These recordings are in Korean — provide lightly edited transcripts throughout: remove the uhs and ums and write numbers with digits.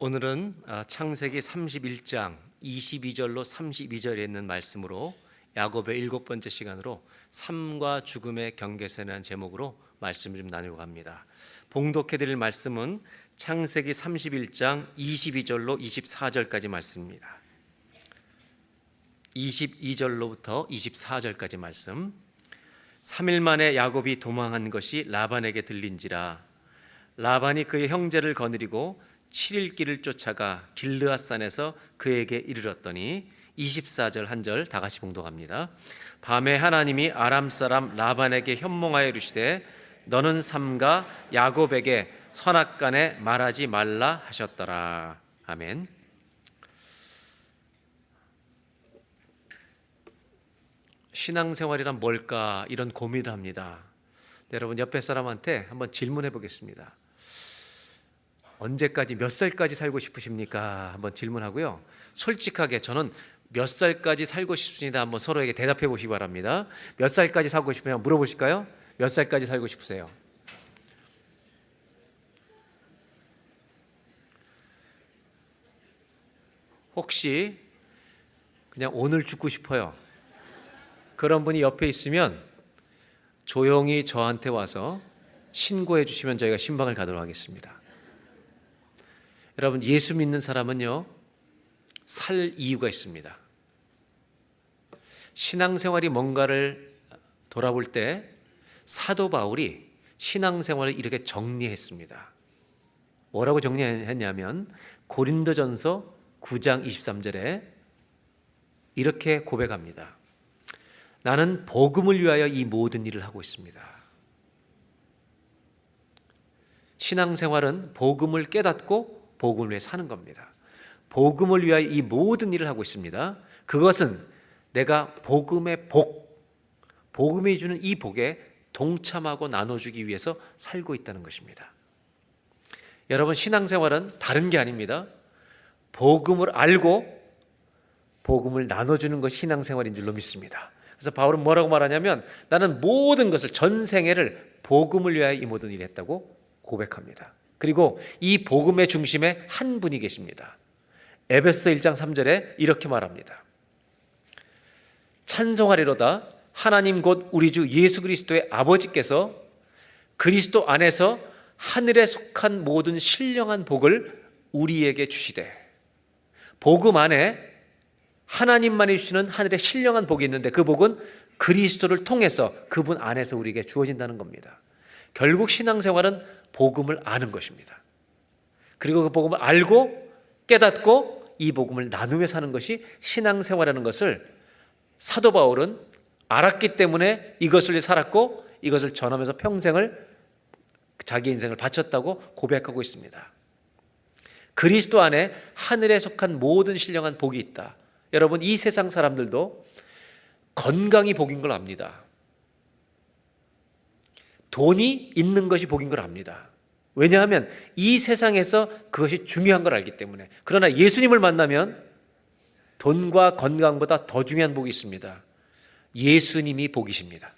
오늘은 창세기 31장 22절로 32절에 있는 말씀으로 야곱의 7번째 시간으로 삶과 죽음의 경계선이라는 제목으로 말씀을 좀 나누려고 합니다. 봉독해 드릴 말씀은 창세기 31장 22절로 24절까지 말씀입니다. 22절로부터 24절까지 말씀. 3일 만에 야곱이 도망한 것이 라반에게 들린지라 라반이 그의 형제를 거느리고 7일 길을 쫓아가 길르앗산에서 그에게 이르렀더니 24절 한 절 다 같이 봉독합니다. 밤에 하나님이 아람 사람 라반에게 현몽하여 이르시되 너는 삼가 야곱에게 선악간에 말하지 말라 하셨더라. 아멘. 신앙생활이란 뭘까 이런 고민을 합니다. 여러분 옆에 사람한테 한번 질문해 보겠습니다. 언제까지 몇 살까지 살고 싶으십니까? 한번 질문하고요. 솔직하게 저는 몇 살까지 살고 싶습니다. 한번 서로에게 대답해 보시기 바랍니다. 몇 살까지 살고 싶으면 물어보실까요? 몇 살까지 살고 싶으세요? 혹시 그냥 오늘 죽고 싶어요. 그런 분이 옆에 있으면 조용히 저한테 와서 신고해 주시면 저희가 신방을 가도록 하겠습니다. 여러분, 예수 믿는 사람은요, 살 이유가 있습니다. 신앙생활이 뭔가를 돌아볼 때 사도 바울이 신앙생활을 이렇게 정리했습니다. 뭐라고 정리했냐면 고린도전서 9장 23절에 이렇게 고백합니다. 나는 복음을 위하여 이 모든 일을 하고 있습니다. 신앙생활은 복음을 깨닫고 복음을 위해 사는 겁니다. 복음을 위하여 이 모든 일을 하고 있습니다. 그것은 내가 복음의 복음이 주는 이 복에 동참하고 나눠주기 위해서 살고 있다는 것입니다. 여러분, 신앙생활은 다른 게 아닙니다. 복음을 알고 복음을 나눠주는 것이 신앙생활인 줄로 믿습니다. 그래서 바울은 뭐라고 말하냐면 나는 모든 것을 전생애를 복음을 위하여 이 모든 일을 했다고 고백합니다. 그리고 이 복음의 중심에 한 분이 계십니다. 에베소 1장 3절에 이렇게 말합니다. 찬송하리로다 하나님 곧 우리 주 예수 그리스도의 아버지께서 그리스도 안에서 하늘에 속한 모든 신령한 복을 우리에게 주시되, 복음 안에 하나님만이 주시는 하늘의 신령한 복이 있는데 그 복은 그리스도를 통해서 그분 안에서 우리에게 주어진다는 겁니다. 결국 신앙생활은 복음을 아는 것입니다. 그리고 그 복음을 알고 깨닫고 이 복음을 나누며 사는 것이 신앙생활이라는 것을 사도 바울은 알았기 때문에 이것을 위해 살았고 이것을 전하면서 평생을 자기 인생을 바쳤다고 고백하고 있습니다. 그리스도 안에 하늘에 속한 모든 신령한 복이 있다. 여러분, 이 세상 사람들도 건강이 복인 걸 압니다. 돈이 있는 것이 복인 걸 압니다. 왜냐하면 이 세상에서 그것이 중요한 걸 알기 때문에. 그러나 예수님을 만나면 돈과 건강보다 더 중요한 복이 있습니다. 예수님이 복이십니다.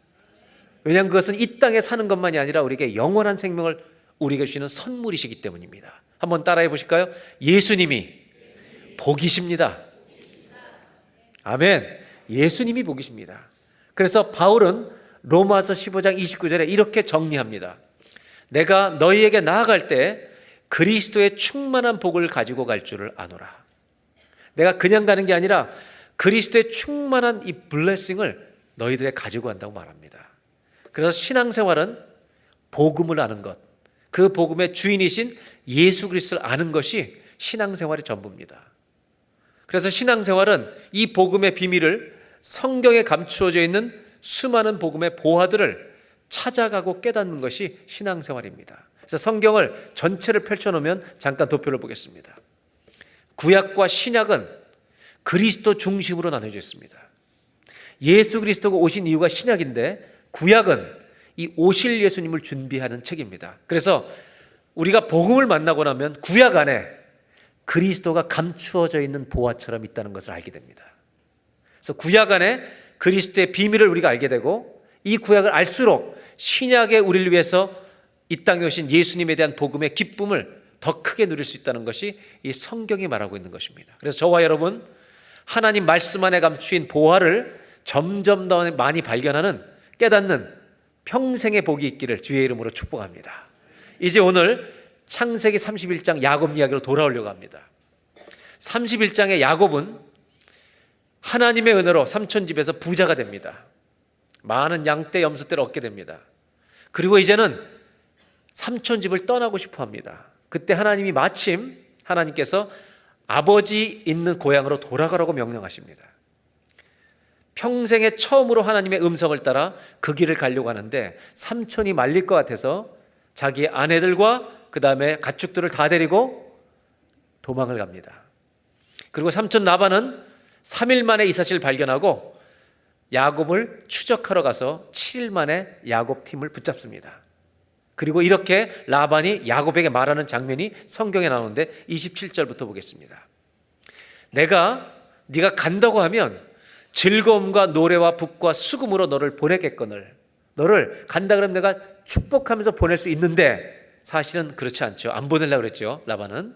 왜냐하면 그것은 이 땅에 사는 것만이 아니라 우리에게 영원한 생명을 우리에게 주시는 선물이시기 때문입니다. 한번 따라해 보실까요? 예수님이 복이십니다. 아멘. 예수님이 복이십니다. 그래서 바울은 로마서 15장 29절에 이렇게 정리합니다. 내가 너희에게 나아갈 때 그리스도의 충만한 복을 가지고 갈 줄을 아노라. 내가 그냥 가는 게 아니라 그리스도의 충만한 이 블레싱을 너희들에 가지고 간다고 말합니다. 그래서 신앙생활은 복음을 아는 것, 그 복음의 주인이신 예수 그리스도를 아는 것이 신앙생활의 전부입니다. 그래서 신앙생활은 이 복음의 비밀을 성경에 감추어져 있는 수많은 복음의 보화들을 찾아가고 깨닫는 것이 신앙생활입니다. 그래서 성경을 전체를 펼쳐놓으면 잠깐 도표를 보겠습니다. 구약과 신약은 그리스도 중심으로 나눠져 있습니다. 예수 그리스도가 오신 이유가 신약인데 구약은 이 오실 예수님을 준비하는 책입니다. 그래서 우리가 복음을 만나고 나면 구약 안에 그리스도가 감추어져 있는 보화처럼 있다는 것을 알게 됩니다. 그래서 구약 안에 그리스도의 비밀을 우리가 알게 되고 이 구약을 알수록 신약에 우리를 위해서 이 땅에 오신 예수님에 대한 복음의 기쁨을 더 크게 누릴 수 있다는 것이 이 성경이 말하고 있는 것입니다. 그래서 저와 여러분, 하나님 말씀 안에 감추인 보화를 점점 더 많이 발견하는, 깨닫는 평생의 복이 있기를 주의 이름으로 축복합니다. 이제 오늘 창세기 31장 야곱 이야기로 돌아오려고 합니다. 31장의 야곱은 하나님의 은혜로 삼촌 집에서 부자가 됩니다. 많은 양떼 염소떼를 얻게 됩니다. 그리고 이제는 삼촌 집을 떠나고 싶어 합니다. 그때 하나님이 마침 하나님께서 아버지 있는 고향으로 돌아가라고 명령하십니다. 평생에 처음으로 하나님의 음성을 따라 그 길을 가려고 하는데 삼촌이 말릴 것 같아서 자기의 아내들과 그 다음에 가축들을 다 데리고 도망을 갑니다. 그리고 삼촌 라반은 3일 만에 이 사실을 발견하고 야곱을 추적하러 가서 7일 만에 야곱 팀을 붙잡습니다. 그리고 이렇게 라반이 야곱에게 말하는 장면이 성경에 나오는데 27절부터 보겠습니다. 네가 간다고 하면 즐거움과 노래와 북과 수금으로 너를 보내겠거늘. 너를 간다 그러면 내가 축복하면서 보낼 수 있는데 사실은 그렇지 않죠. 안 보내려고 그랬죠. 라반은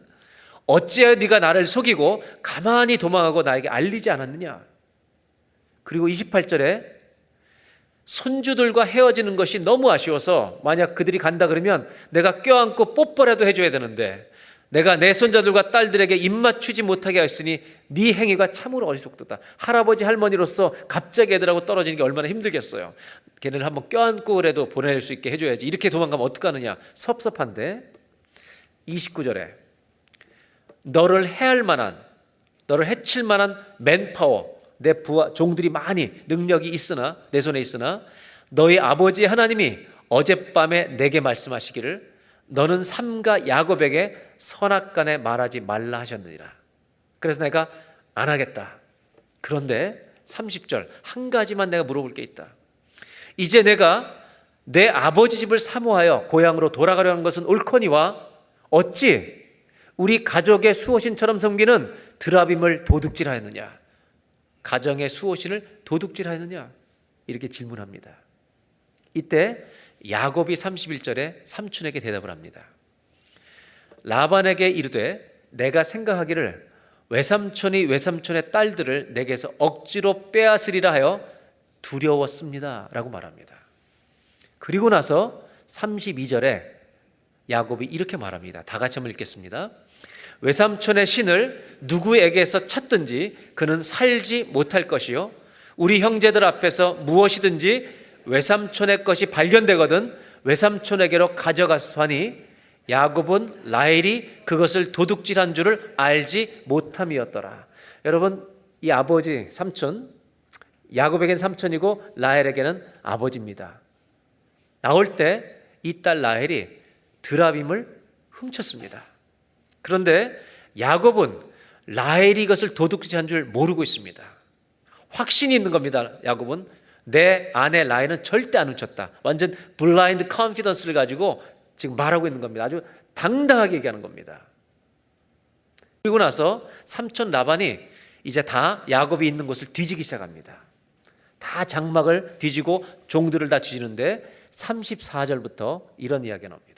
어찌하여 네가 나를 속이고 가만히 도망하고 나에게 알리지 않았느냐. 그리고 28절에 손주들과 헤어지는 것이 너무 아쉬워서 만약 그들이 간다 그러면 내가 껴안고 뽀뽀라도 해줘야 되는데 내가 내 손자들과 딸들에게 입맞추지 못하게 하였으니 네 행위가 참으로 어리석도다. 할아버지 할머니로서 갑자기 애들하고 떨어지는 게 얼마나 힘들겠어요. 걔네를 한번 껴안고 그래도 보낼 수 있게 해줘야지. 이렇게 도망가면 어떡하느냐. 섭섭한데 29절에 너를 해할 만한, 너를 해칠 만한 맨파워, 내 부하 종들이 많이 능력이 있으나, 내 손에 있으나 너희 아버지 하나님이 어젯밤에 내게 말씀하시기를 너는 삼가 야곱에게 선악간에 말하지 말라 하셨느니라. 그래서 내가 안 하겠다. 그런데 30절 한 가지만 내가 물어볼 게 있다. 이제 내가 내 아버지 집을 사모하여 고향으로 돌아가려는 것은 옳거니와 어찌 우리 가족의 수호신처럼 섬기는 드라빔을 도둑질하였느냐. 가정의 수호신을 도둑질하였느냐. 이렇게 질문합니다. 이때 야곱이 31절에 삼촌에게 대답을 합니다. 라반에게 이르되 내가 생각하기를 외삼촌이 외삼촌의 딸들을 내게서 억지로 빼앗으리라 하여 두려웠습니다 라고 말합니다. 그리고 나서 32절에 야곱이 이렇게 말합니다. 다 같이 한번 읽겠습니다. 외삼촌의 신을 누구에게서 찾든지 그는 살지 못할 것이요 우리 형제들 앞에서 무엇이든지 외삼촌의 것이 발견되거든 외삼촌에게로 가져가서 하니 야곱은 라헬이 그것을 도둑질한 줄을 알지 못함이었더라. 여러분, 이 아버지 삼촌, 야곱에게는 삼촌이고 라헬에게는 아버지입니다. 나올 때 이 딸 라헬이 드라빔을 훔쳤습니다. 그런데 야곱은 라헬이 이것을 도둑질한 줄 모르고 있습니다. 확신이 있는 겁니다. 야곱은 내 아내 라헬은 절대 안 훔쳤다. 완전 블라인드 컨피던스를 가지고 지금 말하고 있는 겁니다. 아주 당당하게 얘기하는 겁니다. 그리고 나서 삼촌 라반이 이제 다 야곱이 있는 곳을 뒤지기 시작합니다. 다 장막을 뒤지고 종들을 다 뒤지는데 34절부터 이런 이야기가 나옵니다.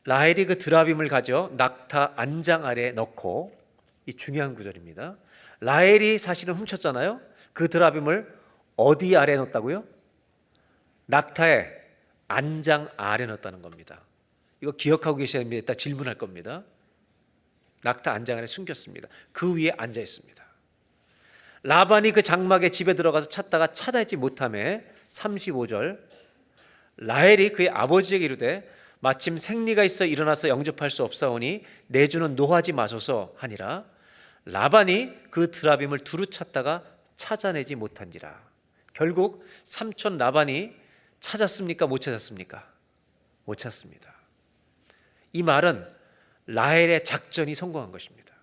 라헬이 그 드라빔을 가져 낙타 안장 아래에 넣고, 이 중요한 구절입니다. 라헬이 사실은 훔쳤잖아요. 그 드라빔을 어디 아래에 넣었다고요? 낙타의 안장 아래에 넣었다는 겁니다. 이거 기억하고 계셔야 됩니다. 이따 질문할 겁니다. 낙타 안장 아래 숨겼습니다. 그 위에 앉아 있습니다. 라반이 그 장막에 집에 들어가서 찾다가 찾아내지 못하매 35절 라헬이 그의 아버지에게 이르되 마침 생리가 있어 일어나서 영접할 수 없사오니 내주는 노하지 마소서 하니라. 라반이 그 드라빔을 두루 찾다가 찾아내지 못한지라. 결국 삼촌 라반이 찾았습니까? 못 찾았습니까? 못 찾습니다. 이 말은 라헬의 작전이 성공한 것입니다.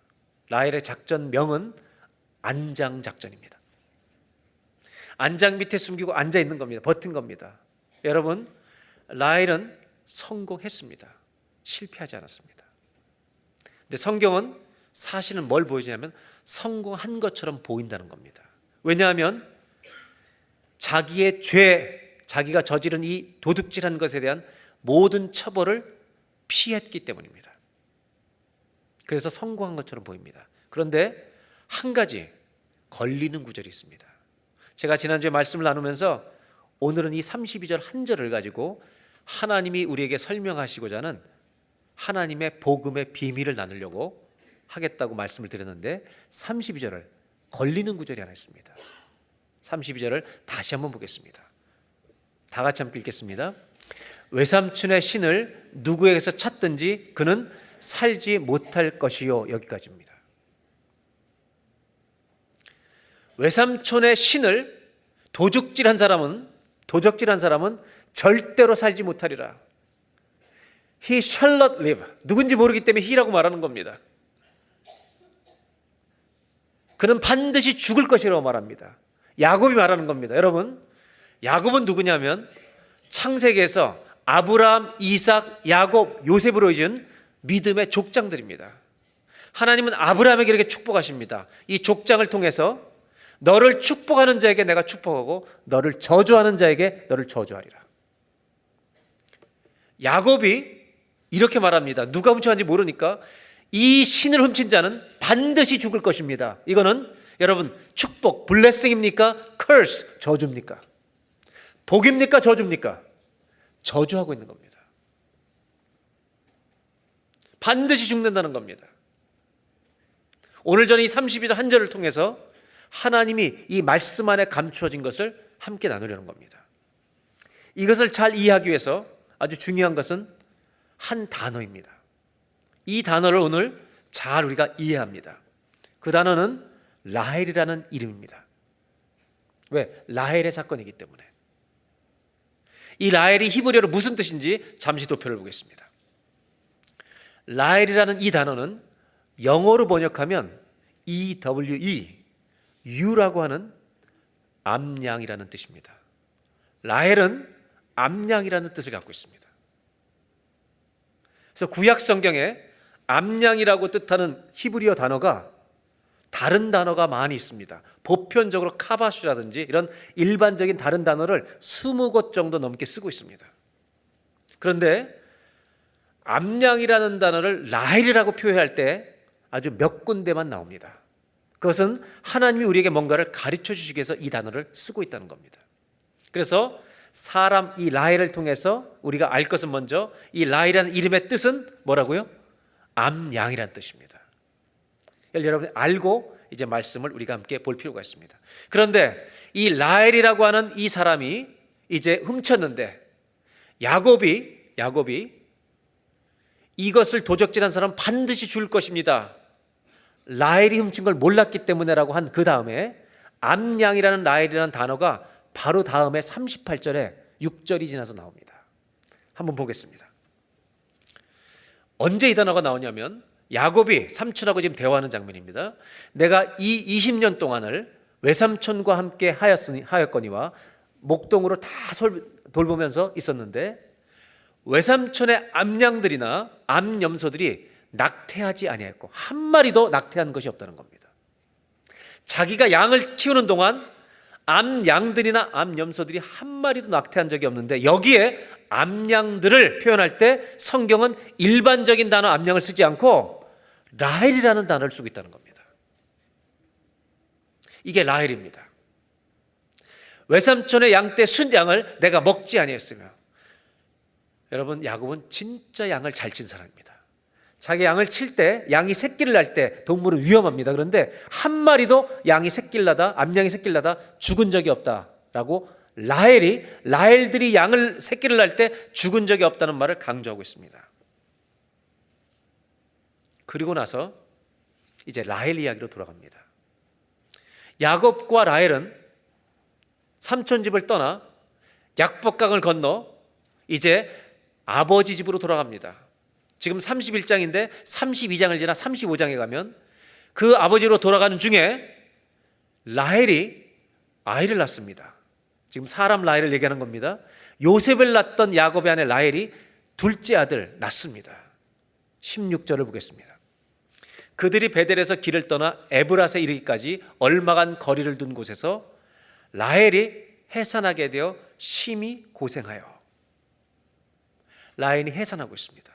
라헬의 작전명은 안장 작전입니다. 안장 밑에 숨기고 앉아 있는 겁니다. 버틴 겁니다. 여러분, 라헬은 성공했습니다. 실패하지 않았습니다. 근데 성경은 사실은 뭘 보여주냐면 성공한 것처럼 보인다는 겁니다. 왜냐하면 자기의 죄, 자기가 저지른 이 도둑질한 것에 대한 모든 처벌을 피했기 때문입니다. 그래서 성공한 것처럼 보입니다. 그런데 한 가지 걸리는 구절이 있습니다. 제가 지난주에 말씀을 나누면서 오늘은 이 32절 한 절을 가지고 하나님이 우리에게 설명하시고자 하는 하나님의 복음의 비밀을 나누려고 하겠다고 말씀을 드렸는데 32절을 걸리는 구절이 하나 있습니다. 32절을 다시 한번 보겠습니다. 다 같이 함께 읽겠습니다. 외삼촌의 신을 누구에게서 찾든지 그는 살지 못할 것이요. 여기까지입니다. 외삼촌의 신을 도적질한 사람은 절대로 살지 못하리라. He shall not live. 누군지 모르기 때문에 he라고 말하는 겁니다. 그는 반드시 죽을 것이라고 말합니다. 야곱이 말하는 겁니다. 여러분, 야곱은 누구냐면 창세기에서 아브라함, 이삭, 야곱, 요셉으로 이은 믿음의 족장들입니다. 하나님은 아브라함에게 이렇게 축복하십니다. 이 족장을 통해서 너를 축복하는 자에게 내가 축복하고 너를 저주하는 자에게 너를 저주하리라. 야곱이 이렇게 말합니다. 누가 훔쳐간지 모르니까 이 신을 훔친 자는 반드시 죽을 것입니다. 이거는 여러분 축복, 블레싱입니까? curse, 저주입니까? 복입니까? 저주입니까? 저주하고 있는 겁니다. 반드시 죽는다는 겁니다. 오늘 저는 이 32절 한 절을 통해서 하나님이 이 말씀 안에 감추어진 것을 함께 나누려는 겁니다. 이것을 잘 이해하기 위해서 아주 중요한 것은 한 단어입니다. 이 단어를 오늘 잘 우리가 이해합니다. 그 단어는 라헬이라는 이름입니다. 왜? 라헬의 사건이기 때문에. 이 라헬이 히브리어로 무슨 뜻인지 잠시 도표를 보겠습니다. 라헬이라는 이 단어는 영어로 번역하면 EWE, U라고 하는 암양이라는 뜻입니다. 라헬은 암양이라는 뜻을 갖고 있습니다. 그래서 구약 성경에 암양이라고 뜻하는 히브리어 단어가 다른 단어가 많이 있습니다. 보편적으로 카바슈라든지 이런 일반적인 다른 단어를 20곳 정도 넘게 쓰고 있습니다. 그런데 암양이라는 단어를 라헬이라고 표현할 때 아주 몇 군데만 나옵니다. 그것은 하나님이 우리에게 뭔가를 가르쳐 주시기 위해서 이 단어를 쓰고 있다는 겁니다. 그래서 사람 이 라헬을 통해서 우리가 알 것은 먼저 이 라헬이라는 이름의 뜻은 뭐라고요? 암양이라는 뜻입니다. 여러분이 알고 이제 말씀을 우리가 함께 볼 필요가 있습니다. 그런데 이 라헬이라고 하는 이 사람이 이제 훔쳤는데 야곱이 이것을 도적질한 사람은 반드시 죽을 것입니다. 라헬이 훔친 걸 몰랐기 때문에라고 한 그 다음에 암양이라는 라헬이라는 단어가 바로 다음에 38절에 6절이 지나서 나옵니다. 한번 보겠습니다. 언제 이 단어가 나오냐면 야곱이 삼촌하고 지금 대화하는 장면입니다. 내가 이 20년 동안을 외삼촌과 함께 하였거니와 목동으로 다 돌보면서 있었는데 외삼촌의 암양들이나 암염소들이 낙태하지 아니했고 한 마리도 낙태한 것이 없다는 겁니다. 자기가 양을 키우는 동안 암양들이나 암염소들이 한 마리도 낙태한 적이 없는데 여기에 암양들을 표현할 때 성경은 일반적인 단어 암양을 쓰지 않고 라헬이라는 단어를 쓰고 있다는 겁니다. 이게 라헬입니다. 외삼촌의 양떼 순양을 내가 먹지 아니했으며. 여러분, 야곱은 진짜 양을 잘 친 사람입니다. 자기 양을 칠 때, 양이 새끼를 낳을 때 동물은 위험합니다. 그런데 한 마리도 양이 새끼를 낳다, 암양이 새끼를 낳다 죽은 적이 없다라고 라헬들이 새끼를 낳을 때 죽은 적이 없다는 말을 강조하고 있습니다. 그리고 나서 이제 라헬 이야기로 돌아갑니다. 야곱과 라헬은 삼촌 집을 떠나 약복강을 건너 이제 아버지 집으로 돌아갑니다. 지금 31장인데 32장을 지나 35장에 가면 그 아버지로 돌아가는 중에 라헬이 아이를 낳습니다. 지금 사람 라헬을 얘기하는 겁니다. 요셉을 낳던 야곱의 아내 라헬이 둘째 아들 낳습니다. 16절을 보겠습니다. 그들이 베델에서 길을 떠나 에브랏에 이르기까지 얼마간 거리를 둔 곳에서 라헬이 해산하게 되어 심히 고생하여. 라헬이 해산하고 있습니다.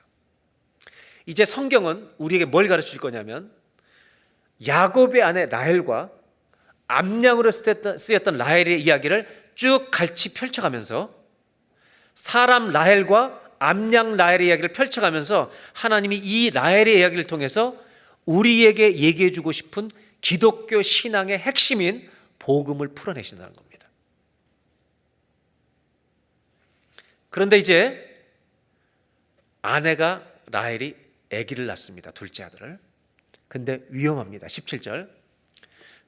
이제 성경은 우리에게 뭘 가르쳐 줄 거냐면 야곱의 아내 라헬과 암양으로 쓰였던 라헬의 이야기를 쭉 같이 펼쳐가면서 사람 라헬과 암양 라헬의 이야기를 펼쳐가면서 하나님이 이 라헬의 이야기를 통해서 우리에게 얘기해 주고 싶은 기독교 신앙의 핵심인 복음을 풀어내신다는 겁니다. 그런데 이제 아내가 라헬이 아기를 낳습니다. 둘째 아들을. 근데 위험합니다. 17절.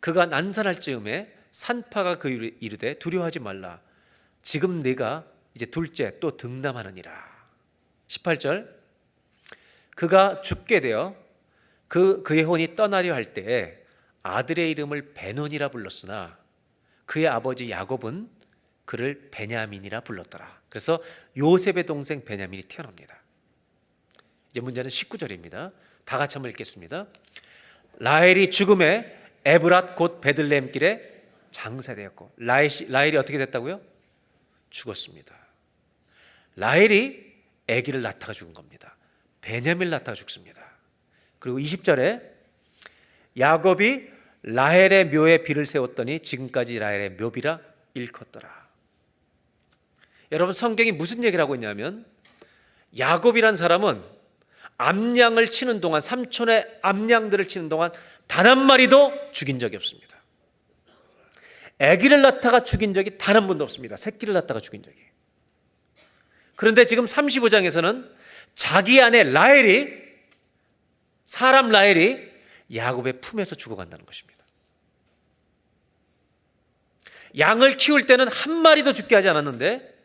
그가 난산할 즈음에 산파가 그 이르되 두려워하지 말라. 지금 네가 이제 둘째 또 등남하느니라. 18절. 그가 죽게 되어 그의 혼이 떠나려 할 때에 아들의 이름을 베논이라 불렀으나 그의 아버지 야곱은 그를 베냐민이라 불렀더라. 그래서 요셉의 동생 베냐민이 태어납니다. 이제 문제는 19절입니다. 다 같이 한번 읽겠습니다. 라헬이 죽음에 에브랏 곧 베들레헴 길에 장사되었고, 라헬이 어떻게 됐다고요? 죽었습니다. 라헬이 아기를 낳다가 죽은 겁니다. 베냐민을 낳다가 죽습니다. 그리고 20절에 야곱이 라헬의 묘에 비를 세웠더니 지금까지 라헬의 묘비라 일컫더라. 여러분, 성경이 무슨 얘기를 하고 있냐면 야곱이란 사람은 암양을 치는 동안, 삼촌의 암양들을 치는 동안 단 한 마리도 죽인 적이 없습니다. 아기를 낳다가 죽인 적이 단 한 번도 없습니다. 새끼를 낳다가 죽인 적이. 그런데 지금 35장에서는 자기 아내 라헬이, 사람 라헬이 야곱의 품에서 죽어간다는 것입니다. 양을 키울 때는 한 마리도 죽게 하지 않았는데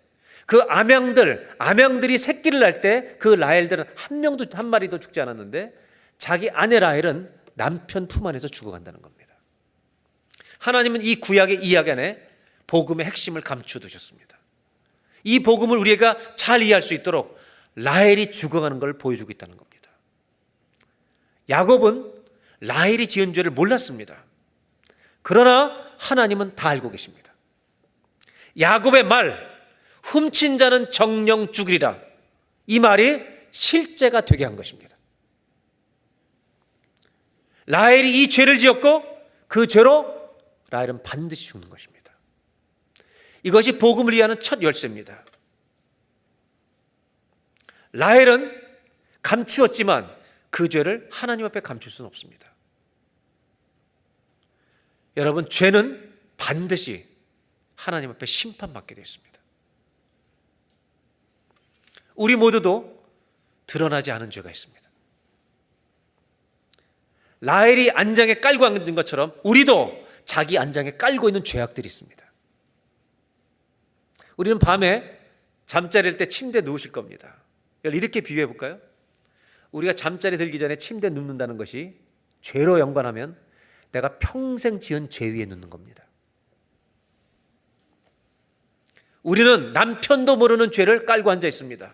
그 암양들이 새끼를 낳을 때 그 라헬들은 한 마리도 죽지 않았는데 자기 아내 라헬은 남편 품 안에서 죽어간다는 겁니다. 하나님은 이 구약의 이야기 안에 복음의 핵심을 감추어 두셨습니다. 이 복음을 우리가 잘 이해할 수 있도록 라헬이 죽어가는 걸 보여주고 있다는 겁니다. 야곱은 라헬이 지은 죄를 몰랐습니다. 그러나 하나님은 다 알고 계십니다. 야곱의 말, 훔친 자는 정령 죽으리라, 이 말이 실제가 되게 한 것입니다. 라헬이 이 죄를 지었고 그 죄로 라헬은 반드시 죽는 것입니다. 이것이 복음을 이해하는 첫 열쇠입니다. 라헬은 감추었지만 그 죄를 하나님 앞에 감출 수는 없습니다. 여러분, 죄는 반드시 하나님 앞에 심판받게 되어 있습니다. 우리 모두도 드러나지 않은 죄가 있습니다. 라헬이 안장에 깔고 앉은 것처럼 우리도 자기 안장에 깔고 있는 죄악들이 있습니다. 우리는 밤에 잠자리일 때 침대에 누우실 겁니다. 이렇게 비유해 볼까요? 우리가 잠자리 들기 전에 침대에 눕는다는 것이 죄로 연관하면 내가 평생 지은 죄 위에 눕는 겁니다. 우리는 남편도 모르는 죄를 깔고 앉아 있습니다.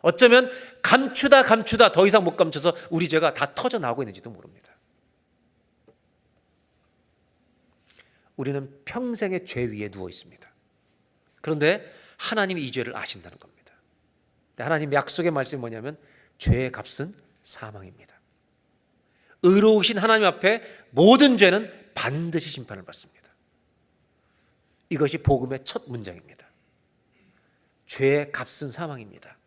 어쩌면 감추다 더 이상 못 감춰서 우리 죄가 다 터져 나오고 있는지도 모릅니다. 우리는 평생의 죄 위에 누워 있습니다. 그런데 하나님이 이 죄를 아신다는 겁니다. 하나님 약속의 말씀이 뭐냐면 죄의 값은 사망입니다. 의로우신 하나님 앞에 모든 죄는 반드시 심판을 받습니다. 이것이 복음의 첫 문장입니다. 죄의 값은 사망입니다.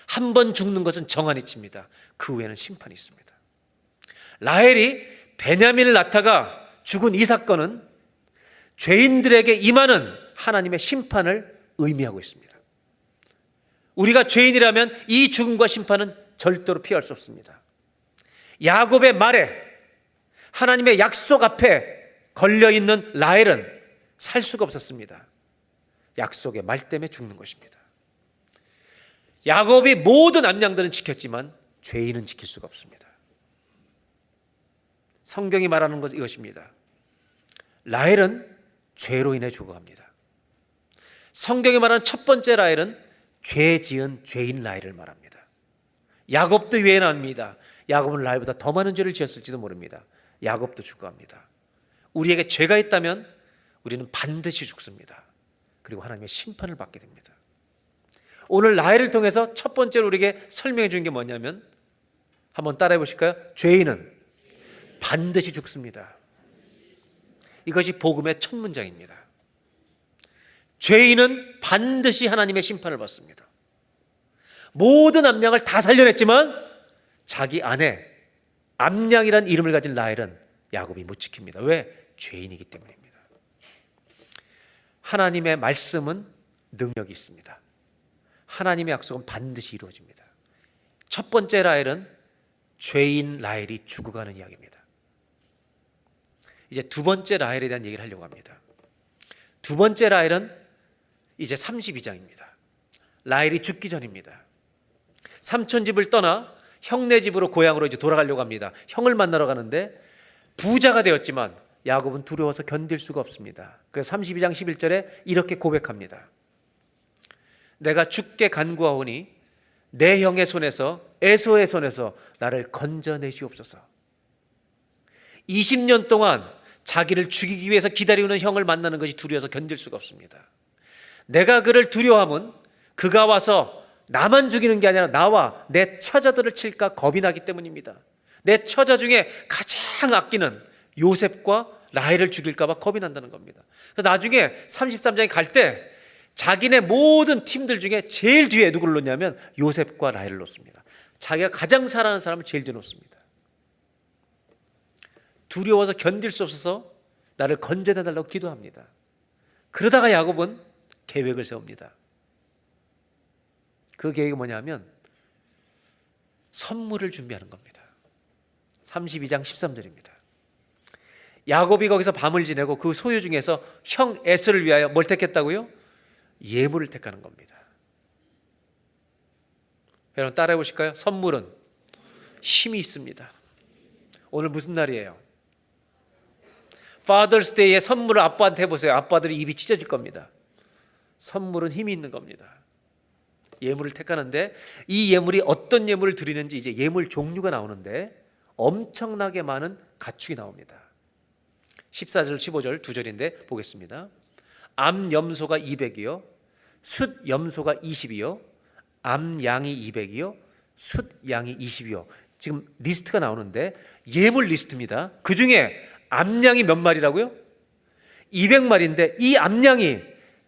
한 번 죽는 것은 정한이치입니다. 그 후에는 심판이 있습니다. 라헬이 베냐민을 낳다가 죽은 이 사건은 죄인들에게 임하는 하나님의 심판을 의미하고 있습니다. 우리가 죄인이라면 이 죽음과 심판은 절대로 피할 수 없습니다. 야곱의 말에, 하나님의 약속 앞에 걸려있는 라헬은 살 수가 없었습니다. 약속의 말 때문에 죽는 것입니다. 야곱이 모든 암양들은 지켰지만 죄인은 지킬 수가 없습니다. 성경이 말하는 것 이것입니다. 라헬은 죄로 인해 죽어갑니다. 성경이 말하는 첫 번째 라헬은 죄 지은 죄인 라헬을 말합니다. 야곱도 유행합니다. 야곱은 라헬보다 더 많은 죄를 지었을지도 모릅니다. 야곱도 죽어갑니다. 우리에게 죄가 있다면 우리는 반드시 죽습니다. 그리고 하나님의 심판을 받게 됩니다. 오늘 라헬을 통해서 첫 번째로 우리에게 설명해 주는 게 뭐냐면, 한번 따라해 보실까요? 죄인은 반드시 죽습니다. 이것이 복음의 첫 문장입니다. 죄인은 반드시 하나님의 심판을 받습니다. 모든 암양을 다 살려냈지만 자기 아내 암양이란 이름을 가진 라헬은 야곱이 못 지킵니다. 왜? 죄인이기 때문입니다. 하나님의 말씀은 능력이 있습니다. 하나님의 약속은 반드시 이루어집니다. 첫 번째 라헬은 죄인 라헬이 죽어가는 이야기입니다. 이제 두 번째 라헬에 대한 얘기를 하려고 합니다. 두 번째 라헬은 이제 32장입니다. 라헬이 죽기 전입니다. 삼촌 집을 떠나 형네 집으로 고향으로 이제 돌아가려고 합니다. 형을 만나러 가는데 부자가 되었지만 야곱은 두려워서 견딜 수가 없습니다. 그래서 32장 11절에 이렇게 고백합니다. 내가 죽게 간구하오니 내 형의 손에서 에서의 손에서 나를 건져내시옵소서. 20년 동안 자기를 죽이기 위해서 기다리는 형을 만나는 것이 두려워서 견딜 수가 없습니다. 내가 그를 두려워하면 그가 와서 나만 죽이는 게 아니라 나와 내 처자들을 칠까 겁이 나기 때문입니다. 내 처자 중에 가장 아끼는 요셉과 라헬을 죽일까 봐 겁이 난다는 겁니다. 그래서 나중에 33장에 갈 때 자기네 모든 팀들 중에 제일 뒤에 누구를 놓냐면 요셉과 라헬을 놓습니다. 자기가 가장 사랑하는 사람을 제일 뒤에 놓습니다. 두려워서 견딜 수 없어서 나를 건져내달라고 기도합니다. 그러다가 야곱은 계획을 세웁니다. 그 계획이 뭐냐면 선물을 준비하는 겁니다. 32장 13절입니다. 야곱이 거기서 밤을 지내고 그 소유 중에서 형 에서를 위하여 뭘 택했다고요? 예물을 택하는 겁니다. 여러분 따라해 보실까요? 선물은 힘이 있습니다. 오늘 무슨 날이에요? Father's Day에 선물을 아빠한테 해보세요. 아빠들이 입이 찢어질 겁니다. 선물은 힘이 있는 겁니다. 예물을 택하는데 이 예물이 어떤 예물을 드리는지 이제 예물 종류가 나오는데 엄청나게 많은 가축이 나옵니다. 14절 15절 두 절인데 보겠습니다. 암염소가 200이요 숫염소가 20이요 암양이 200이요 숫양이 20이요. 지금 리스트가 나오는데 예물 리스트입니다. 그 중에 암양이 몇 마리라고요? 200마리인데 이 암양이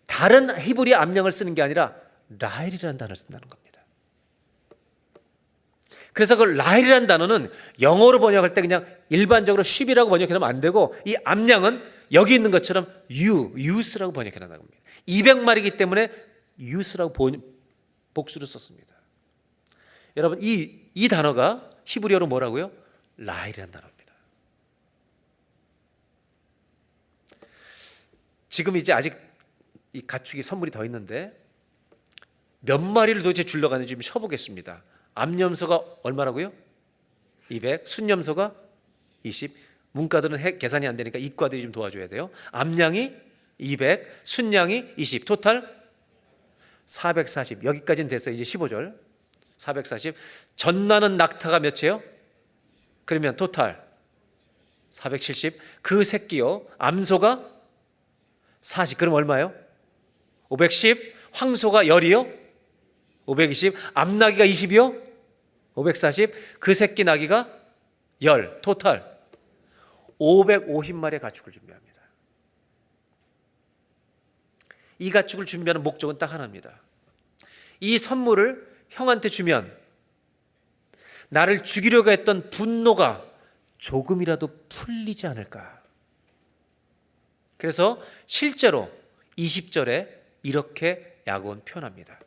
다른 히브리 암양을 쓰는 게 아니라 라헬이라는 단어를 쓴다는 겁니다. 그래서 그 라헬이라는 단어는 영어로 번역할 때 그냥 일반적으로 sheep이라고 번역하면 안 되고 이 암양은 여기 있는 것처럼 youth라고 번역해놨다는 겁니다. 200마리이기 때문에 youth라고 복수를 썼습니다. 여러분 이 단어가 히브리어로 뭐라고요? 라헬이라는 단어입니다. 지금 이제 아직 이 가축이 선물이 더 있는데 몇 마리를 도대체 주려고 하는지 좀 쳐보겠습니다. 암염소가 얼마라고요? 200, 순염소가 20. 문과들은 계산이 안 되니까 이과들이 좀 도와줘야 돼요. 암양이 200, 순양이 20. 토탈 440. 여기까지는 됐어요. 이제 15절 440. 젖나는 낙타가 몇이에요? 그러면 토탈 470. 그 새끼요 암소가 40. 그럼 얼마요? 510. 황소가 10이요? 520. 암나기가 20이요? 540. 그 새끼 나기가 10. 토탈 550마리의 가축을 준비합니다. 이 가축을 준비하는 목적은 딱 하나입니다. 이 선물을 형한테 주면 나를 죽이려고 했던 분노가 조금이라도 풀리지 않을까. 그래서 실제로 20절에 이렇게 야곱은 표현합니다.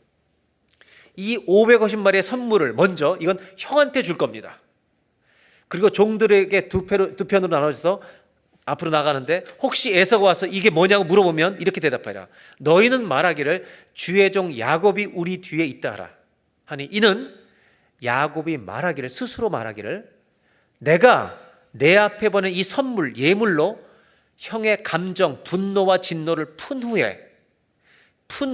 이 550마리의 선물을 먼저 이건 형한테 줄 겁니다. 그리고 종들에게 두 편으로 나눠져서 앞으로 나가는데 혹시 에서가 와서 이게 뭐냐고 물어보면 이렇게 대답하라. 너희는 말하기를 주의 종 야곱이 우리 뒤에 있다 하라. 하니 이는 야곱이 말하기를 스스로 말하기를 내가 내 앞에 보낸 이 선물 예물로 형의 감정 분노와 진노를 푼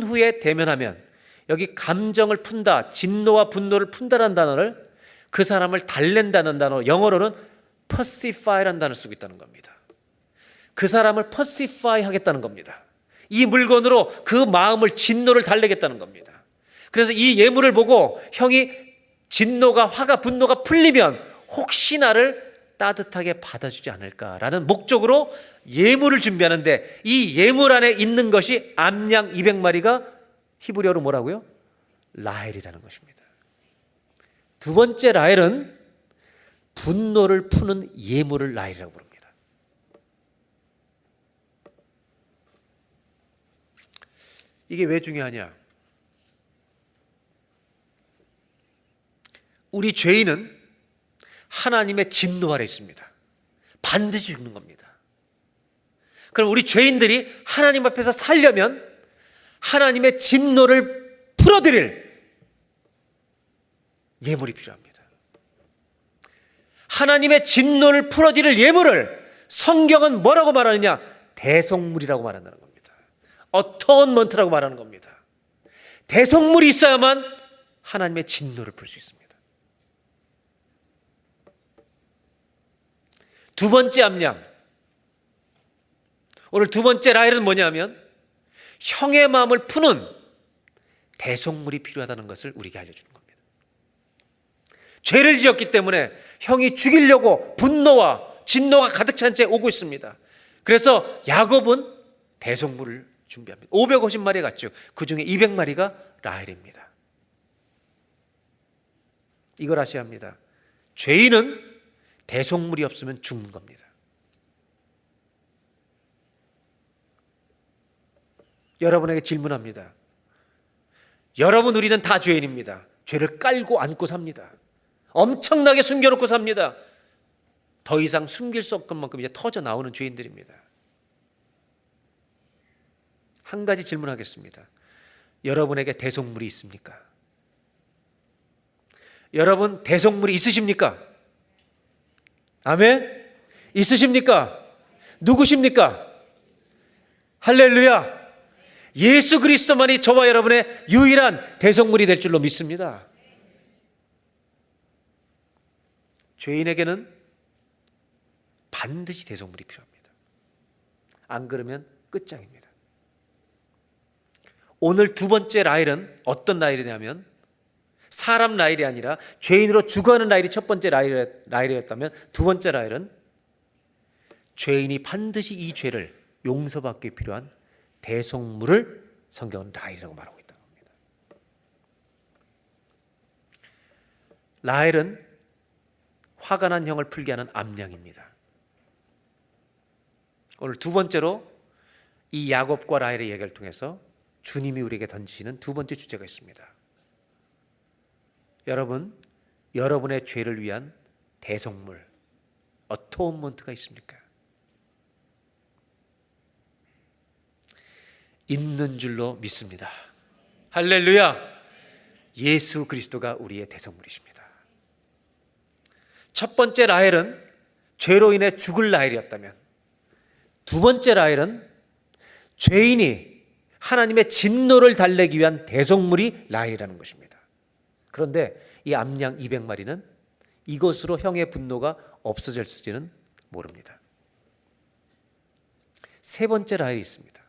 후에 대면하면 여기 감정을 푼다 진노와 분노를 푼다라는 단어를 그 사람을 달랜다는 단어 영어로는 pacify라는 단어를 쓰고 있다는 겁니다. 그 사람을 pacify 하겠다는 겁니다. 이 물건으로 그 마음을 진노를 달래겠다는 겁니다. 그래서 이 예물을 보고 형이 진노가, 화가, 분노가 풀리면 혹시 나를 따뜻하게 받아주지 않을까라는 목적으로 예물을 준비하는데, 이 예물 안에 있는 것이 암양 200마리가 히브리어로 뭐라고요? 라헬이라는 것입니다. 두 번째 라헬은 분노를 푸는 예물을 라헬이라고 부릅니다. 이게 왜 중요하냐? 우리 죄인은 하나님의 진노 아래 있습니다. 반드시 죽는 겁니다. 그럼 우리 죄인들이 하나님 앞에서 살려면 하나님의 진노를 풀어드릴 예물이 필요합니다. 하나님의 진노를 풀어드릴 예물을 성경은 뭐라고 말하느냐? 대속물이라고 말한다는 겁니다. 어토먼트라고 말하는 겁니다. 대속물이 있어야만 하나님의 진노를 풀 수 있습니다. 두 번째 암양, 오늘 두 번째 라헬은 뭐냐면 형의 마음을 푸는 대속물이 필요하다는 것을 우리에게 알려주는 겁니다. 죄를 지었기 때문에 형이 죽이려고 분노와 진노가 가득 찬 채 오고 있습니다. 그래서 야곱은 대속물을 준비합니다. 550마리 갔죠. 그 중에 200마리가 라헬입니다. 이걸 아셔야 합니다. 죄인은 대속물이 없으면 죽는 겁니다. 여러분에게 질문합니다. 여러분, 우리는 다 죄인입니다. 죄를 깔고 안고 삽니다. 엄청나게 숨겨놓고 삽니다. 더 이상 숨길 수 없을 만큼 이제 터져 나오는 죄인들입니다. 한 가지 질문하겠습니다. 여러분에게 대속물이 있습니까? 여러분, 대속물이 있으십니까? 아멘? 있으십니까? 누구십니까? 할렐루야! 예수 그리스도만이 저와 여러분의 유일한 대속물이 될 줄로 믿습니다. 죄인에게는 반드시 대속물이 필요합니다. 안 그러면 끝장입니다. 오늘 두 번째 라헬은 어떤 라헬이냐면, 사람 라헬이 아니라 죄인으로 죽어가는 라헬이 첫 번째 라헬이었다면, 두 번째 라헬은 죄인이 반드시 이 죄를 용서받기 필요한 대속물을 성경은 라헬이라고 말하고 있다는 겁니다. 라헬은 화가 난 형을 풀게 하는 암양입니다. 오늘 두 번째로 이 야곱과 라헬의 얘기를 통해서 주님이 우리에게 던지시는 두 번째 주제가 있습니다. 여러분, 여러분의 죄를 위한 대속물, 어토먼트가 있습니까? 있는 줄로 믿습니다. 할렐루야! 예수 그리스도가 우리의 대속물이십니다. 첫 번째 라헬은 죄로 인해 죽을 라헬이었다면, 두 번째 라헬은 죄인이 하나님의 진노를 달래기 위한 대속물이 라헬이라는 것입니다. 그런데 이 암양 200마리는 이것으로 형의 분노가 없어질지는 모릅니다. 세 번째 라헬이 있습니다.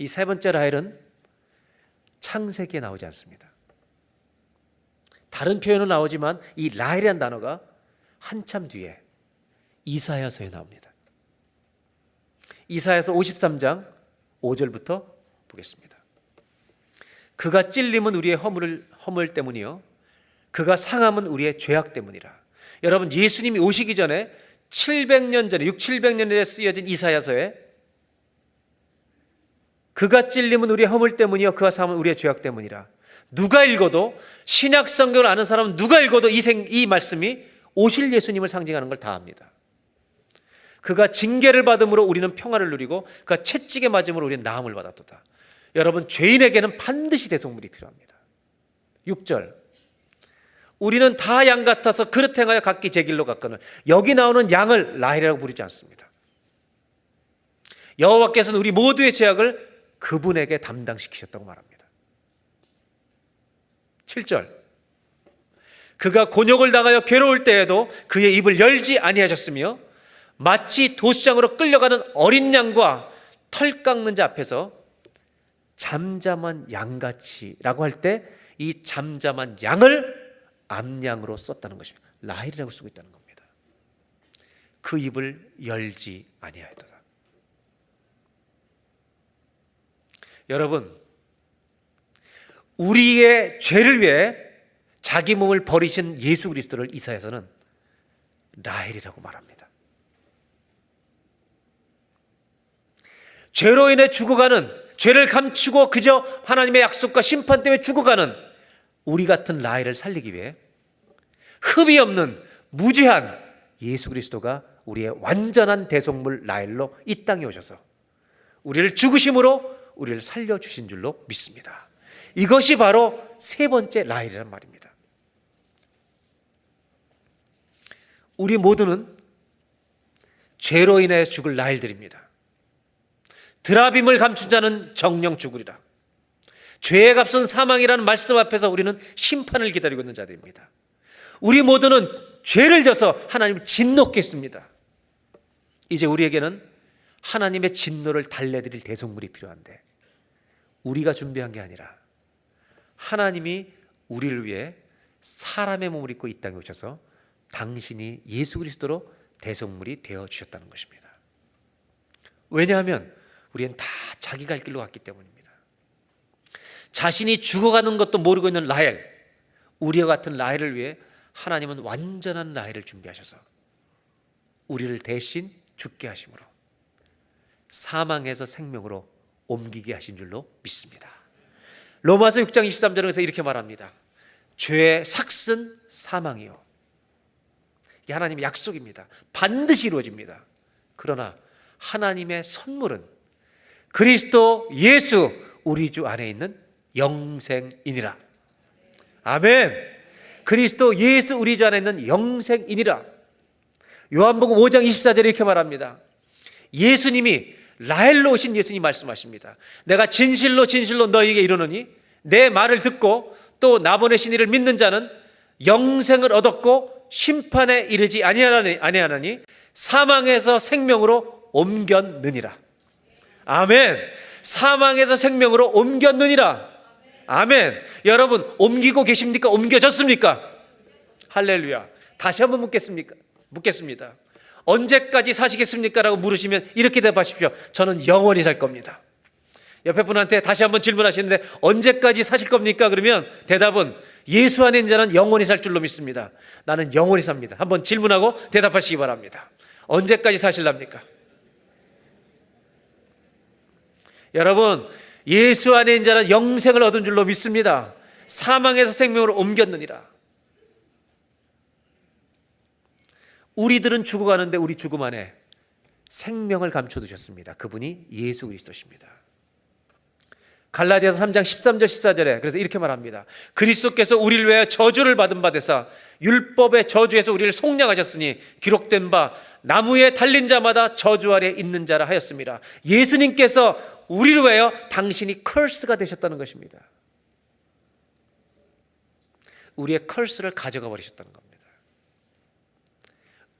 이 세 번째 라헬은 창세기에 나오지 않습니다. 다른 표현은 나오지만 이 라헬이라는 단어가 한참 뒤에 이사야서에 나옵니다. 이사야서 53장 5절부터 보겠습니다. 그가 찔림은 우리의 허물 때문이요, 그가 상함은 우리의 죄악 때문이라. 여러분, 예수님이 오시기 전에 700년 전에, 700년 전에 쓰여진 이사야서에 그가 찔림은 우리의 허물 때문이요, 그가 상함은 우리의 죄악 때문이라. 누가 읽어도, 신약 성경을 아는 사람은 누가 읽어도 이 말씀이 오실 예수님을 상징하는 걸 다 압니다. 그가 징계를 받음으로 우리는 평화를 누리고 그가 채찍에 맞음으로 우리는 나음을 받았도다. 여러분, 죄인에게는 반드시 대속물이 필요합니다. 6절, 우리는 다 양 같아서 그릇 행하여 각기 제 길로 갔거늘. 여기 나오는 양을 라헬이라고 부르지 않습니다. 여호와께서는 우리 모두의 죄악을 그분에게 담당시키셨다고 말합니다. 7절, 그가 곤욕을 당하여 괴로울 때에도 그의 입을 열지 아니하셨으며 마치 도수장으로 끌려가는 어린 양과 털 깎는 자 앞에서 잠잠한 양같이라고 할 때 이 잠잠한 양을 암양으로 썼다는 것입니다. 라헬이라고 쓰고 있다는 겁니다. 그 입을 열지 아니하였도다. 여러분, 우리의 죄를 위해 자기 몸을 버리신 예수 그리스도를 이사야서는 라헬이라고 말합니다. 죄로 인해 죽어가는, 죄를 감추고 그저 하나님의 약속과 심판 때문에 죽어가는 우리 같은 라헬을 살리기 위해 흠이 없는 무죄한 예수 그리스도가 우리의 완전한 대속물 라헬로 이 땅에 오셔서 우리를 죽으심으로 우리를 살려주신 줄로 믿습니다. 이것이 바로 세 번째 라헬이란 말입니다. 우리 모두는 죄로 인해 죽을 라헬들입니다. 드라빔을 감춘 자는 정령 죽으리라. 죄의 값은 사망이라는 말씀 앞에서 우리는 심판을 기다리고 있는 자들입니다. 우리 모두는 죄를 져서 하나님을 진노케 했습니다. 이제 우리에게는 하나님의 진노를 달래드릴 대속물이 필요한데 우리가 준비한 게 아니라 하나님이 우리를 위해 사람의 몸을 입고 이 땅에 오셔서 당신이 예수 그리스도로 대속물이 되어주셨다는 것입니다. 왜냐하면 우리는 다 자기 갈 길로 갔기 때문입니다. 자신이 죽어가는 것도 모르고 있는 라헬, 우리와 같은 라헬을 위해 하나님은 완전한 라헬을 준비하셔서 우리를 대신 죽게 하심으로 사망에서 생명으로 옮기게 하신 줄로 믿습니다. 로마서 6장 23절에서 이렇게 말합니다. 죄의 삭은 사망이요. 이게 하나님의 약속입니다. 반드시 이루어집니다. 그러나 하나님의 선물은 그리스도 예수 우리 주 안에 있는 영생이니라. 아멘. 그리스도 예수 우리 주 안에 있는 영생이니라. 요한복음 5장 24절에 이렇게 말합니다. 예수님이 라헬로 오신 예수님 말씀하십니다. 내가 진실로 진실로 너희에게 이르노니 내 말을 듣고 또 나 보내신 이를 믿는 자는 영생을 얻었고 심판에 이르지 아니하나니 사망에서 생명으로 옮겼느니라. 아멘. 사망에서 생명으로 옮겼느니라. 아멘. 여러분 옮기고 계십니까? 옮겨졌습니까? 할렐루야. 다시 한번 묻겠습니다. 언제까지 사시겠습니까? 라고 물으시면 이렇게 대답하십시오. 저는 영원히 살 겁니다. 옆에 분한테 다시 한번 질문하시는데 언제까지 사실 겁니까? 그러면 대답은 예수 안에 있는 자는 영원히 살 줄로 믿습니다. 나는 영원히 삽니다. 한번 질문하고 대답하시기 바랍니다. 언제까지 사실랍니까? 여러분, 예수 안에 있는 자는 영생을 얻은 줄로 믿습니다. 사망에서 생명으로 옮겼느니라. 우리들은 죽어가는데 우리 죽음 안에 생명을 감춰두셨습니다. 그분이 예수 그리스도십니다. 갈라디아서 3장 13절 14절에 그래서 이렇게 말합니다. 그리스도께서 우리를 위하여 저주를 받은 바 되사 율법의 저주에서 우리를 속량하셨으니 기록된 바 나무에 달린 자마다 저주 아래 있는 자라 하였습니다. 예수님께서 우리를 위하여 당신이 curse가 되셨다는 것입니다. 우리의 curse를 가져가 버리셨다는 겁니다.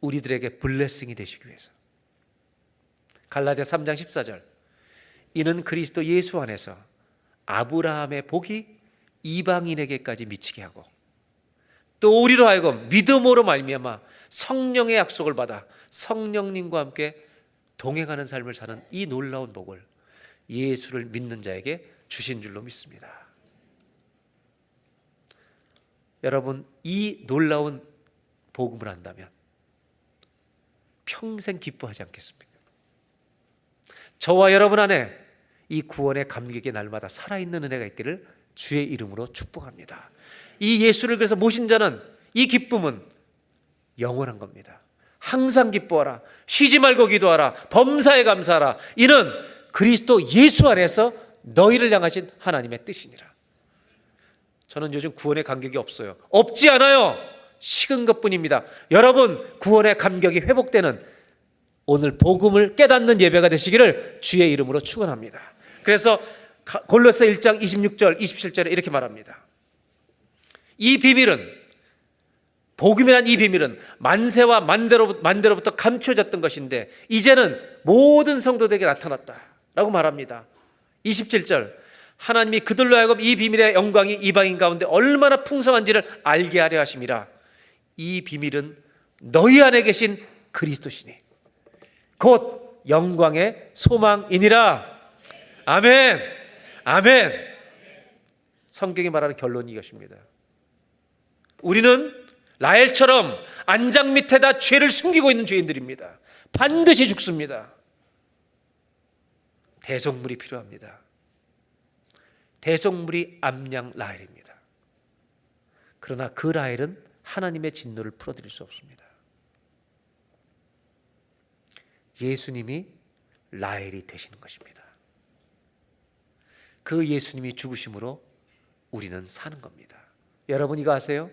우리들에게 블레싱이 되시기 위해서. 갈라디아 3장 14절 이는 그리스도 예수 안에서 아브라함의 복이 이방인에게까지 미치게 하고 또 우리로 하여금 믿음으로 말미암아 성령의 약속을 받아 성령님과 함께 동행하는 삶을 사는 이 놀라운 복을 예수를 믿는 자에게 주신 줄로 믿습니다. 여러분, 이 놀라운 복음을 안다면 평생 기뻐하지 않겠습니까? 저와 여러분 안에 이 구원의 감격이 날마다 살아있는 은혜가 있기를 주의 이름으로 축복합니다. 이 예수를 그래서 모신 자는 이 기쁨은 영원한 겁니다. 항상 기뻐하라. 쉬지 말고 기도하라. 범사에 감사하라. 이는 그리스도 예수 안에서 너희를 향하신 하나님의 뜻이니라. 저는 요즘 구원의 감격이 없어요. 없지 않아요. 식은 것뿐입니다. 여러분, 구원의 감격이 회복되는 오늘 복음을 깨닫는 예배가 되시기를 주의 이름으로 축원합니다. 그래서 골로새 1장 26절 27절에 이렇게 말합니다. 이 비밀은, 복음이란 이 비밀은 만세와 만대로부터 감추어졌던 것인데 이제는 모든 성도들에게 나타났다 라고 말합니다. 27절 하나님이 그들로 하여금 이 비밀의 영광이 이방인 가운데 얼마나 풍성한지를 알게 하려 하심이라. 이 비밀은 너희 안에 계신 그리스도시니 곧 영광의 소망이니라. 아멘. 아멘. 성경이 말하는 결론이 이것입니다. 우리는 라헬처럼 안장 밑에다 죄를 숨기고 있는 죄인들입니다. 반드시 죽습니다. 대속물이 필요합니다. 대속물이 암양 라헬입니다. 그러나 그 라헬은 하나님의 진노를 풀어드릴 수 없습니다. 예수님이 라헬이 되시는 것입니다. 그 예수님이 죽으심으로 우리는 사는 겁니다. 여러분 이거 아세요?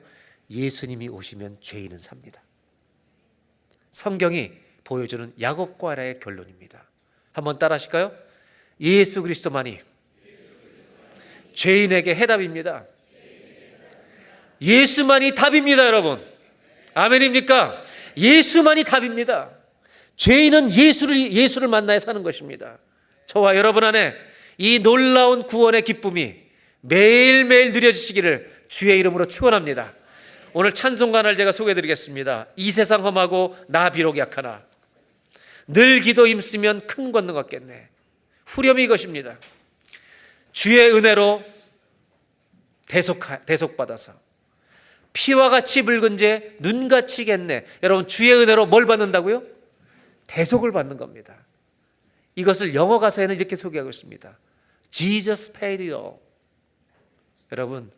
예수님이 오시면 죄인은 삽니다. 성경이 보여주는 야곱과 에라의 결론입니다. 한번 따라 하실까요? 예수 그리스도만이 죄인에게 해답입니다. 예수만이 답입니다, 여러분. 아멘입니까? 예수만이 답입니다. 죄인은 예수를 만나야 사는 것입니다. 저와 여러분 안에 이 놀라운 구원의 기쁨이 매일매일 누려지시기를 주의 이름으로 축원합니다. 오늘 찬송가를 제가 소개해드리겠습니다. 이 세상 험하고 나 비록 약하나 늘 기도 힘쓰면 큰 권능 얻겠네. 후렴이 이것입니다. 주의 은혜로 대속받아서 피와 같이 붉은 죄 눈같이 겠네. 여러분 주의 은혜로 뭘 받는다고요? 대속을 받는 겁니다. 이것을 영어 가사에는 이렇게 소개하고 있습니다. Jesus paid it all. 여러분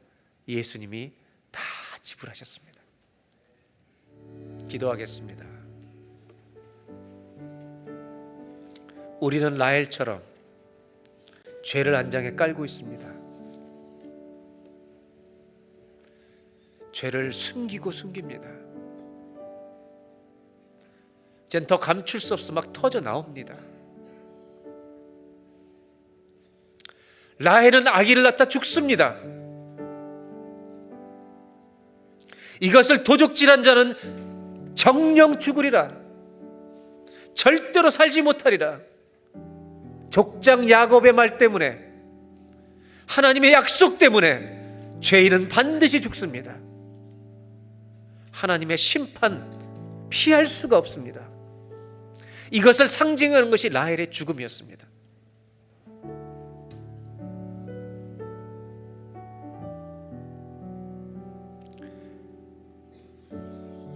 예수님이 다 지불하셨습니다. 기도하겠습니다. 우리는 라헬처럼 죄를 안장에 깔고 있습니다. 죄를 숨깁니다. 이젠 더 감출 수 없어 막 터져 나옵니다. 라헬은 아기를 낳다 죽습니다. 이것을 도적질한 자는 정령 죽으리라. 절대로 살지 못하리라. 족장 야곱의 말 때문에, 하나님의 약속 때문에 죄인은 반드시 죽습니다. 하나님의 심판 피할 수가 없습니다. 이것을 상징하는 것이 라헬의 죽음이었습니다.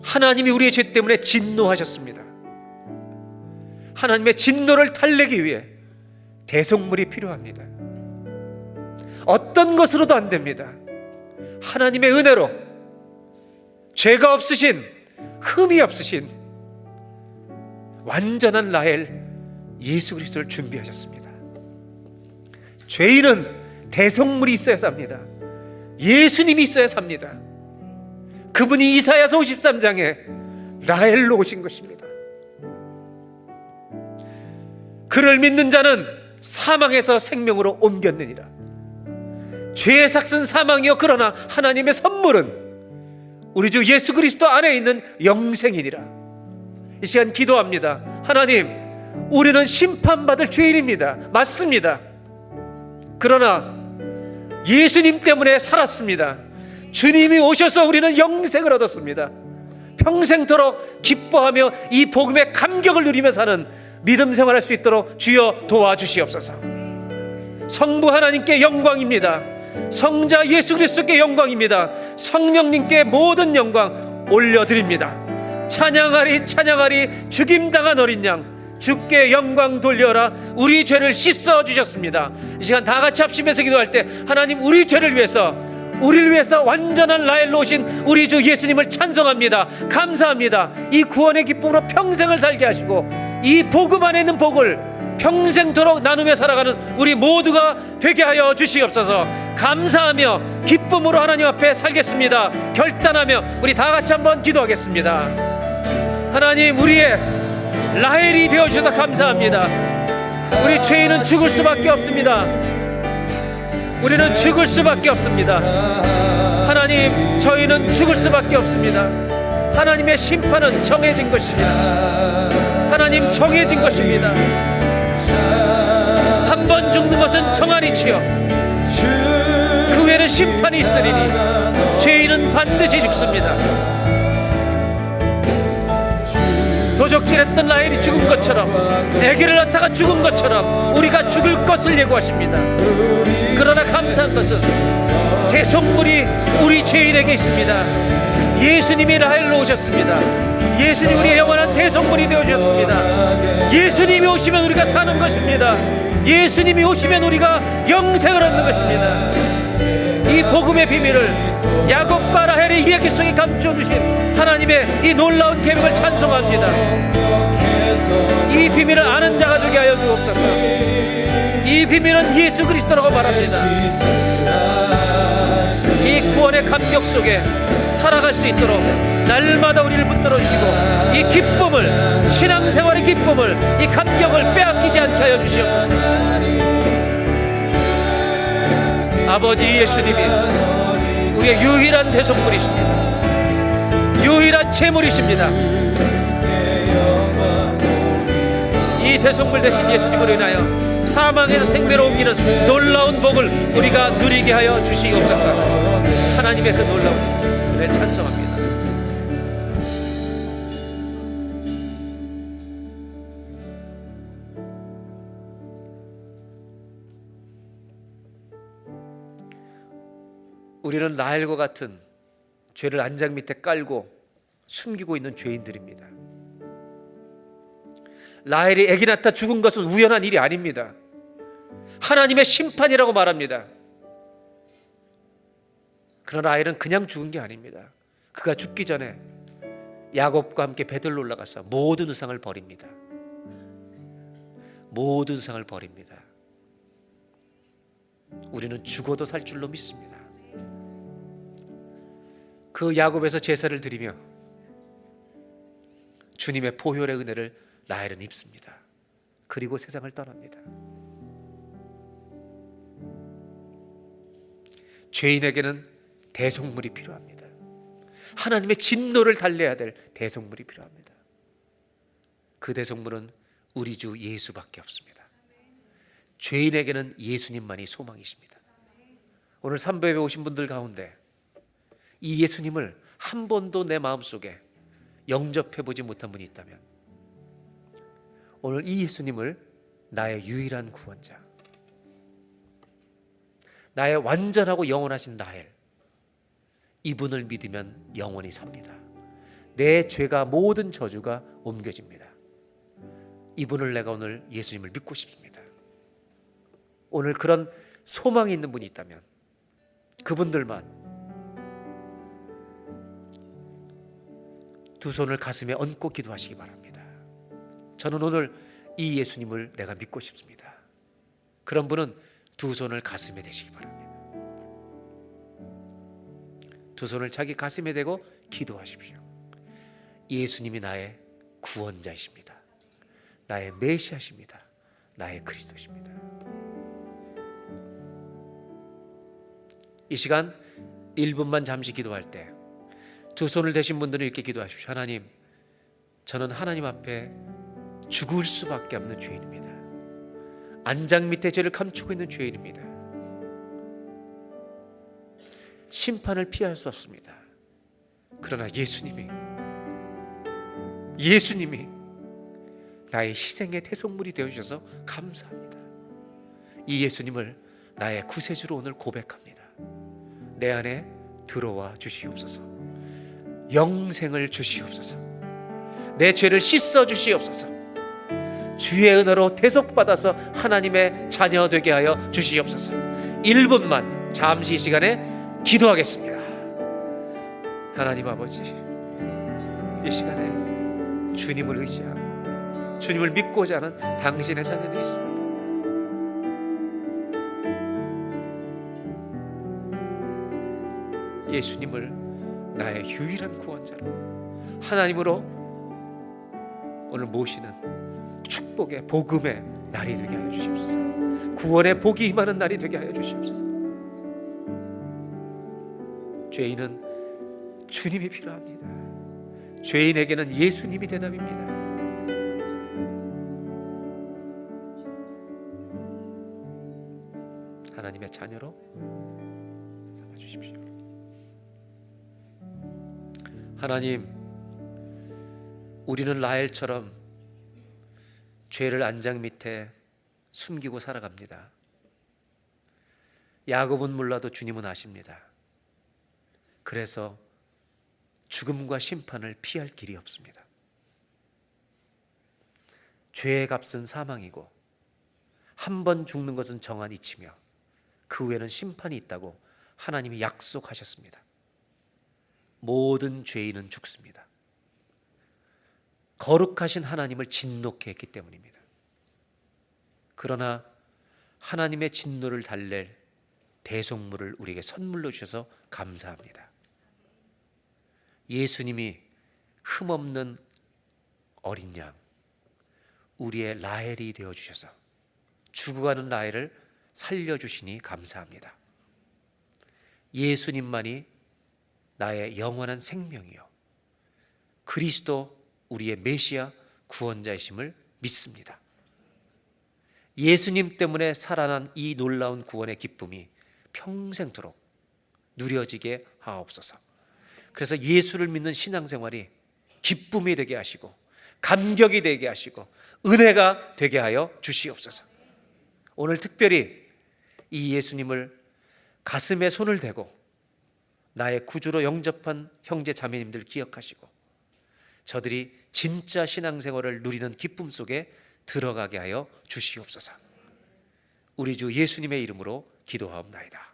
하나님이 우리의 죄 때문에 진노하셨습니다. 하나님의 진노를 달래기 위해 대속물이 필요합니다. 어떤 것으로도 안 됩니다. 하나님의 은혜로 죄가 없으신, 흠이 없으신 완전한 라헬 예수 그리스도를 준비하셨습니다. 죄인은 대속물이 있어야 삽니다. 예수님이 있어야 삽니다. 그분이 이사야서 53장에 라헬로 오신 것입니다. 그를 믿는 자는 사망에서 생명으로 옮겼느니라. 죄의 삭은 사망이요 그러나 하나님의 선물은 우리 주 예수 그리스도 안에 있는 영생이니라. 이 시간 기도합니다. 하나님, 우리는 심판받을 죄인입니다. 맞습니다. 그러나 예수님 때문에 살았습니다. 주님이 오셔서 우리는 영생을 얻었습니다. 평생토록 기뻐하며 이 복음의 감격을 누리며 사는 믿음 생활할 수 있도록 주여 도와주시옵소서. 성부 하나님께 영광입니다. 성자 예수 그리스도께 영광입니다. 성령님께 모든 영광 올려드립니다. 찬양하리 찬양하리 죽임당한 어린 양 주께 영광 돌려라. 우리 죄를 씻어 주셨습니다. 이 시간 다 같이 합심해서 기도할 때 하나님 우리 죄를 위해서, 우리를 위해서 완전한 라헬로 오신 우리 주 예수님을 찬송합니다. 감사합니다. 이 구원의 기쁨으로 평생을 살게 하시고 이 복음 안에 있는 복을 평생토록 나누며 살아가는 우리 모두가 되게 하여 주시옵소서. 감사하며 기쁨으로 하나님 앞에 살겠습니다. 결단하며 우리 다 같이 한번 기도하겠습니다. 하나님, 우리의 라헬이 되어주셔서 감사합니다. 우리 죄인은 죽을 수밖에 없습니다. 우리는 죽을 수밖에 없습니다. 하나님, 저희는 죽을 수밖에 없습니다. 하나님의 심판은 정해진 것입니다. 하나님, 정해진 것입니다. 한 번 죽는 것은 정한이치요 심판이 있으리니 죄인은 반드시 죽습니다. 도적질했던 라헬이 죽은 것처럼, 아기를 낳다가 죽은 것처럼 우리가 죽을 것을 예고하십니다. 그러나 감사한 것은 대속물이 우리 죄인에게 있습니다. 예수님이 라헬로 오셨습니다. 예수님이 우리의 영원한 대속물이 되어주셨습니다. 예수님이 오시면 우리가 사는 것입니다. 예수님이 오시면 우리가 영생을 얻는 것입니다. 이 복음의 비밀을 야곱과 라헬의 이야기 속에 감춰두신 하나님의 이 놀라운 계명을 찬송합니다. 이 비밀을 아는 자가 되게 하여 주옵소서. 이 비밀은 예수 그리스도라고 말합니다. 이 구원의 감격 속에 살아갈 수 있도록 날마다 우리를 붙들어 주시고, 이 기쁨을, 신앙생활의 기쁨을, 이 감격을 빼앗기지 않게 하여 주시옵소서. 아버지 예수님이 우리의 유일한 대속물이십니다. 유일한 재물이십니다. 이 대속물 되신 예수님으로 인하여 사망에서 생명으로 옮기는 놀라운 복을 우리가 누리게 하여 주시옵소서. 하나님의 그 놀라운 은혜를 찬송합니다. 우리는 라헬과 같은 죄를 안장 밑에 깔고 숨기고 있는 죄인들입니다. 라헬이 아기 낳다 죽은 것은 우연한 일이 아닙니다. 하나님의 심판이라고 말합니다. 그러나 라헬은 그냥 죽은 게 아닙니다. 그가 죽기 전에 야곱과 함께 베들로 올라가서 모든 우상을 버립니다. 모든 우상을 버립니다. 우리는 죽어도 살 줄로 믿습니다. 그 야곱에서 제사를 드리며 주님의 보혈의 은혜를 라헬은 입습니다. 그리고 세상을 떠납니다. 죄인에게는 대속물이 필요합니다. 하나님의 진노를 달래야 될 대속물이 필요합니다. 그 대속물은 우리 주 예수밖에 없습니다. 죄인에게는 예수님만이 소망이십니다. 오늘 삼배에 오신 분들 가운데 이 예수님을 한 번도 내 마음속에 영접해보지 못한 분이 있다면, 오늘 이 예수님을 나의 유일한 구원자, 나의 완전하고 영원하신 라헬, 이분을 믿으면 영원히 삽니다. 내 죄가, 모든 저주가 옮겨집니다. 이분을 내가 오늘 예수님을 믿고 싶습니다. 오늘 그런 소망이 있는 분이 있다면 그분들만 두 손을 가슴에 얹고 기도하시기 바랍니다. 저는 오늘 이 예수님을 내가 믿고 싶습니다. 그런 분은 두 손을 가슴에 대시기 바랍니다. 두 손을 자기 가슴에 대고 기도하십시오. 예수님이 나의 구원자이십니다. 나의 메시아십니다. 나의 그리스도십니다. 이 시간 1분만 잠시 기도할 때 두 손을 대신 분들은 이렇게 기도하십시오. 하나님, 저는 하나님 앞에 죽을 수밖에 없는 죄인입니다. 안장 밑에 죄를 감추고 있는 죄인입니다. 심판을 피할 수 없습니다. 그러나 예수님이 나의 희생의 대속물이 되어주셔서 감사합니다. 이 예수님을 나의 구세주로 오늘 고백합니다. 내 안에 들어와 주시옵소서. 영생을 주시옵소서. 내 죄를 씻어 주시옵소서. 주의 은혜로 대속받아서 하나님의 자녀 되게 하여 주시옵소서. 1분만 잠시 이 시간에 기도하겠습니다. 하나님 아버지, 이 시간에 주님을 의지하고 주님을 믿고자 하는 당신의 자녀들이 있습니다. 예수님을 나의 유일한 구원자로 하나님으로 오늘 모시는 축복의 복음의 날이 되게 하여 주시옵소서. 구원의 복이 임하는 날이 되게 하여 주시옵소서. 죄인은 주님이 필요합니다. 죄인에게는 예수님이 대답입니다. 하나님의 자녀로 주십시오. 하나님, 우리는 라헬처럼 죄를 안장 밑에 숨기고 살아갑니다. 야곱은 몰라도 주님은 아십니다. 그래서 죽음과 심판을 피할 길이 없습니다. 죄의 값은 사망이고 한 번 죽는 것은 정한 이치며 그 후에는 심판이 있다고 하나님이 약속하셨습니다. 모든 죄인은 죽습니다. 거룩하신 하나님을 진노케 했기 때문입니다. 그러나 하나님의 진노를 달랠 대속물을 우리에게 선물로 주셔서 감사합니다. 예수님이 흠없는 어린 양, 우리의 라헬이 되어주셔서 죽어가는 라헬을 살려주시니 감사합니다. 예수님만이 나의 영원한 생명이요 그리스도 우리의 메시아 구원자이심을 믿습니다. 예수님 때문에 살아난 이 놀라운 구원의 기쁨이 평생토록 누려지게 하옵소서. 그래서 예수를 믿는 신앙생활이 기쁨이 되게 하시고 감격이 되게 하시고 은혜가 되게 하여 주시옵소서. 오늘 특별히 이 예수님을 가슴에 손을 대고 나의 구주로 영접한 형제 자매님들 기억하시고 저들이 진짜 신앙생활을 누리는 기쁨 속에 들어가게 하여 주시옵소서. 우리 주 예수님의 이름으로 기도하옵나이다.